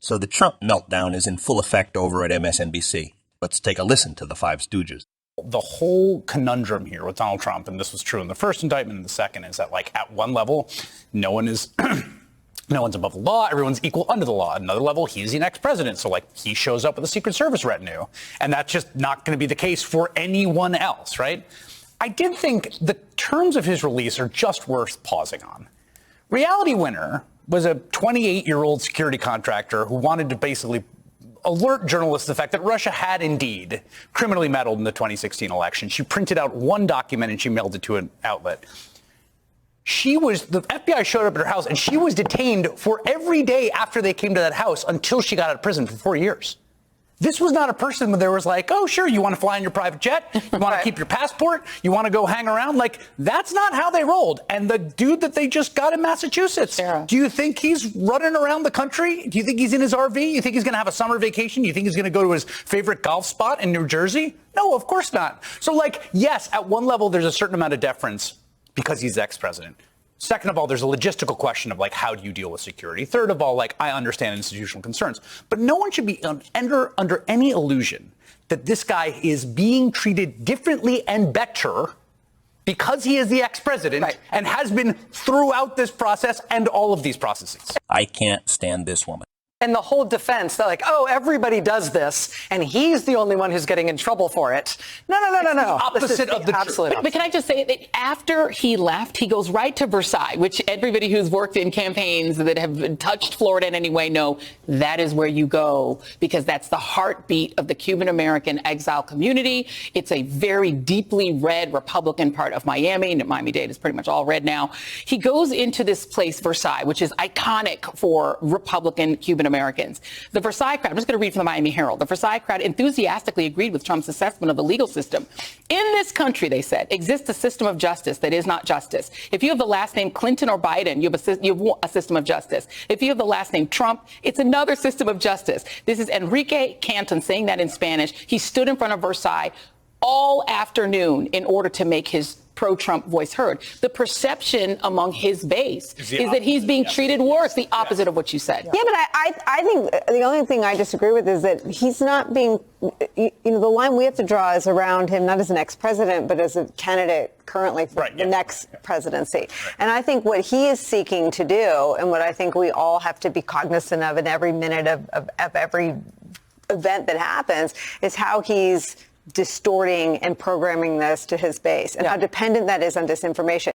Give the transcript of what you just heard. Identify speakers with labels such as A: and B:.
A: So the Trump meltdown is in full effect over at MSNBC. Let's take a listen to the Five Stooges.
B: The whole conundrum here with Donald Trump, and this was true in the first indictment and the second, is that, like, at one level, no one is no one's above the law. Everyone's equal under the law. At another level, he's an ex-president. So, like, he shows up with a Secret Service retinue. And that's just not going to be the case for anyone else, right? I did think the terms of his release are just worth pausing on. Reality Winner was a 28-year-old security contractor who wanted to basically alert journalists to the fact that Russia had indeed criminally meddled in the 2016 election. She printed out one document and she mailed it to an outlet. The FBI showed up at her house and she was detained for every day after they came to that house until she got out of prison for 4 years. This was not a person where there was like, oh, sure, you want to fly in your private jet? You want to keep your passport? You want to go hang around? Like, that's not how they rolled. And the dude that they just got in Massachusetts, do you think he's running around the country? Do you think he's in his RV? You think he's going to have a summer vacation? You think he's going to go to his favorite golf spot in New Jersey? No, of course not. So, like, yes, at one level, there's a certain amount of deference because he's ex-president. Second of all, there's a logistical question of, like, how do you deal with security? Third of all, like, I understand institutional concerns. But no one should be under any illusion that this guy is being treated differently and better because he is the ex-president and has been throughout this process and all of these processes.
A: I can't stand this woman.
C: And the whole defense, they're like, oh, everybody does this, and he's the only one who's getting in trouble for it. No.
B: Opposite of the
C: absolute
B: truth.
D: But can I just say that after he left, he goes right to Versailles, which everybody who's worked in campaigns that have touched Florida in any way know that is where you go, because that's the heartbeat of the Cuban-American exile community. It's a very deeply red Republican part of Miami, and Miami-Dade is pretty much all red now. He goes into this place, Versailles, which is iconic for Republican Cuban Americans. The Versailles crowd, I'm just going to read from the Miami Herald. The Versailles crowd enthusiastically agreed with Trump's assessment of the legal system. In this country, they said, exists a system of justice that is not justice. If you have the last name Clinton or Biden, you have a system of justice. If you have the last name Trump, it's another system of justice. This is Enrique Canton saying that in Spanish. He stood in front of Versailles all afternoon in order to make his pro-Trump voice heard. The perception among his base is that he's being treated worse, the opposite of what you said.
E: Yeah, but I think the only thing I disagree with is that he's not being, the line we have to draw is around him, not as an ex-president, but as a candidate currently for the next presidency. And I think what he is seeking to do, and what I think we all have to be cognizant of in every minute of every event that happens, is how he's distorting and programming this to his base and how dependent that is on disinformation.